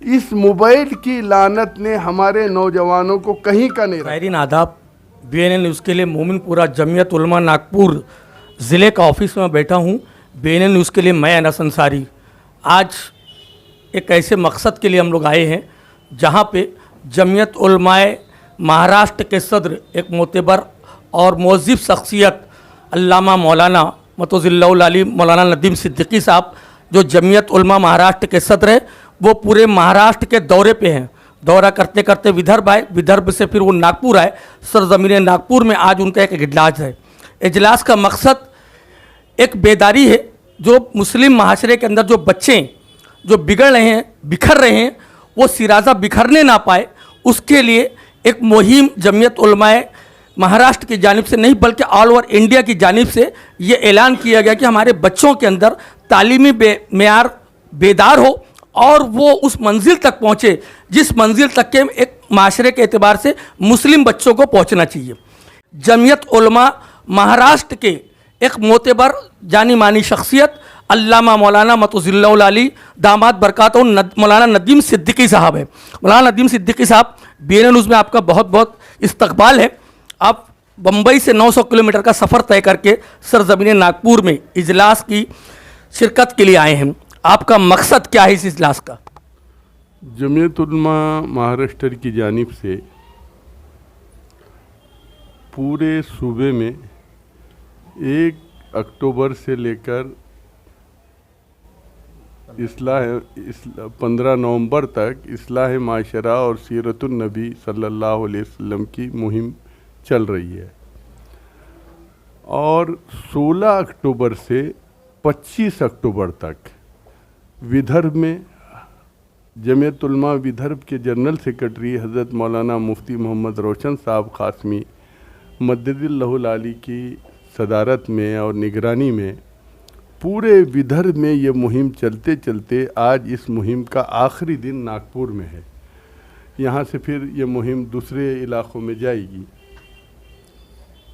اس mobile کی لعنت نے ہمارے نوجوانوں کو کہیں کا نہیں رکھا۔ زائرین آداب، BNN نیوز کے لیے مومن پورہ جمعیت علماء ناگپور ضلع کا آفس میں بیٹھا ہوں۔ BNN نیوز کے لیے میں انس انصاری۔ آج ایک ایسے مقصد کے لیے ہم لوگ آئے ہیں جہاں پہ جمعیت علماء مہاراشٹر کے صدر، ایک معتبر اور مہذب شخصیت علامہ مولانا متوز اللہ العلی مولانا ندیم صدیقی صاحب، جو جمعیت علماء مہاراشٹر کے صدر ہیں، وہ پورے مہاراشٹر کے دورے پہ ہیں۔ دورہ کرتے کرتے ودربھ آئے، ودربھ سے پھر وہ ناگپور آئے۔ سرزمین ناگپور میں آج ان کا ایک اجلاس ہے۔ اجلاس کا مقصد ایک بیداری ہے، جو مسلم معاشرے کے اندر جو بچے جو بگڑ رہے ہیں، بکھر رہے ہیں، وہ سرازہ بکھرنے نہ پائے، اس کے لیے ایک مہم جمعیت علماء مہاراشٹر کی جانب سے نہیں بلکہ آل اوور انڈیا کی جانب سے یہ اعلان کیا گیا کہ ہمارے بچوں کے اندر تعلیمی معیار بیدار ہو اور وہ اس منزل تک پہنچے جس منزل تک کے ایک معاشرے کے اعتبار سے مسلم بچوں کو پہنچنا چاہیے۔ جمعیت علماء مہاراشٹر کے ایک معتبر جانی مانی شخصیت علامہ مولانا متوز اللہ العلی داماد برکاتہ مولانا ندیم صدیقی صاحب ہے۔ مولانا ندیم صدیقی صاحب، BNN نیوز میں آپ کا بہت بہت استقبال ہے۔ آپ بمبئی سے 900 کلومیٹر کا سفر طے کر کے سرزمین ناگپور میں اجلاس کی شرکت کے لیے آئے ہیں۔ آپ کا مقصد کیا ہے اس اجلاس کا؟ جمعیت علماء مہاراشٹر کی جانب سے پورے صوبے میں 1 اکتوبر سے لے کر 15 نومبر تک اصلاح معاشرہ اور سیرت النبی صلی اللہ علیہ وسلم کی مہم چل رہی ہے، اور 16 اکتوبر سے 25 اکتوبر تک ودربھ میں جمعیت علماء ودربھ کے جنرل سیکرٹری حضرت مولانا مفتی محمد روشن صاحب قاسمی مدد اللہ العلی کی صدارت میں اور نگرانی میں پورے ودربھ میں یہ مہم چلتے چلتے آج اس مہم کا آخری دن ناگپور میں ہے۔ یہاں سے پھر یہ مہم دوسرے علاقوں میں جائے گی،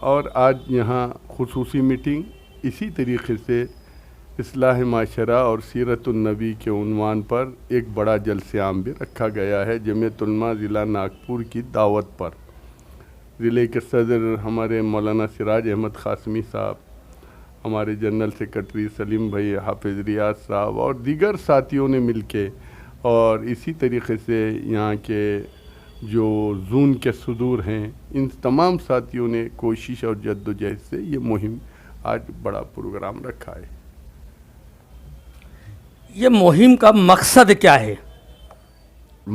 اور آج یہاں خصوصی میٹنگ اسی طریقے سے اصلاح معاشرہ اور سیرت النبی کے عنوان پر ایک بڑا جلسہ عام بھی رکھا گیا ہے جمعیت علماء ضلع ناگپور کی دعوت پر۔ ضلع کے صدر ہمارے مولانا سراج احمد قاسمی صاحب، ہمارے جنرل سیکرٹری سلیم بھائی حافظ ریاض صاحب اور دیگر ساتھیوں نے مل کے، اور اسی طریقے سے یہاں کے جو زون کے صدور ہیں، ان تمام ساتھیوں نے کوشش اور جد و جہد سے یہ مہم آج بڑا پروگرام رکھا ہے۔ یہ مہم کا مقصد کیا ہے؟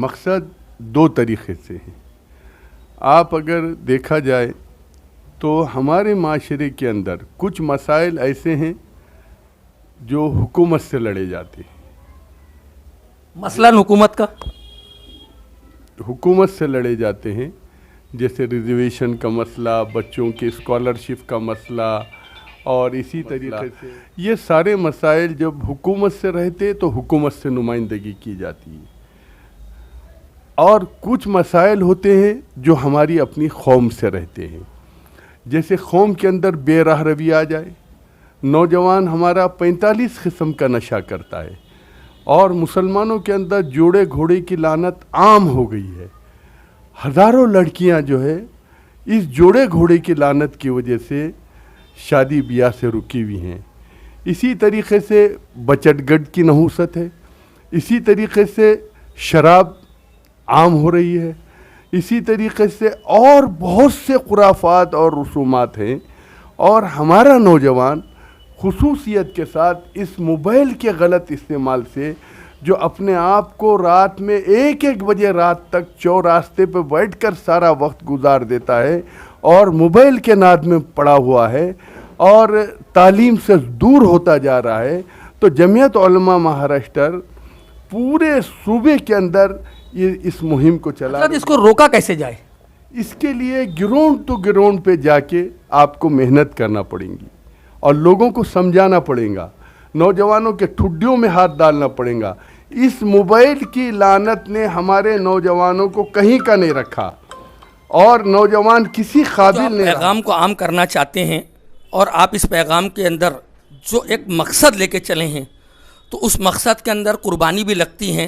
مقصد 2 طریقے سے ہے۔ آپ اگر دیکھا جائے تو ہمارے معاشرے کے اندر کچھ مسائل ایسے ہیں جو حکومت سے لڑے جاتے ہیں۔ مثلاً حکومت سے لڑے جاتے ہیں، جیسے ریزرویشن کا مسئلہ، بچوں کے اسکالرشپ کا مسئلہ، اور اسی طریقے سے یہ سارے مسائل جب حکومت سے رہتے تو حکومت سے نمائندگی کی جاتی ہے، اور کچھ مسائل ہوتے ہیں جو ہماری اپنی قوم سے رہتے ہیں۔ جیسے قوم کے اندر بے راہ روی آ جائے، نوجوان ہمارا 45 قسم کا نشہ کرتا ہے، اور مسلمانوں کے اندر جوڑے گھوڑے کی لعنت عام ہو گئی ہے۔ ہزاروں لڑکیاں جو ہے اس جوڑے گھوڑے کی لعنت کی وجہ سے شادی بیاہ سے رکی ہوئی ہیں۔ اسی طریقے سے بچت گٹ کی نحوست ہے، اسی طریقے سے شراب عام ہو رہی ہے، اسی طریقے سے اور بہت سے خرافات اور رسومات ہیں، اور ہمارا نوجوان خصوصیت کے ساتھ اس موبائل کے غلط استعمال سے جو اپنے آپ کو رات میں 1 بجے رات تک چوراستے پہ بیٹھ کر سارا وقت گزار دیتا ہے اور موبائل کے ناد میں پڑا ہوا ہے اور تعلیم سے دور ہوتا جا رہا ہے، تو جمعیت علماء مہاراشٹر پورے صوبے کے اندر اس مہم کو چلا۔ اس کو روکا کیسے جائے؟ اس کے لیے گراؤنڈ ٹو گراؤنڈ پہ جا کے آپ کو محنت کرنا پڑیں گی، اور لوگوں کو سمجھانا پڑے گا، نوجوانوں کے ٹھڈیوں میں ہاتھ ڈالنا پڑے گا۔ اس موبائل کی لعنت نے ہمارے نوجوانوں کو کہیں کا نہیں رکھا، اور نوجوان کسی قابل نہیں رہا۔ پیغام کو عام کرنا چاہتے ہیں، اور آپ اس پیغام کے اندر جو ایک مقصد لے کے چلے ہیں، تو اس مقصد کے اندر قربانی بھی لگتی ہیں،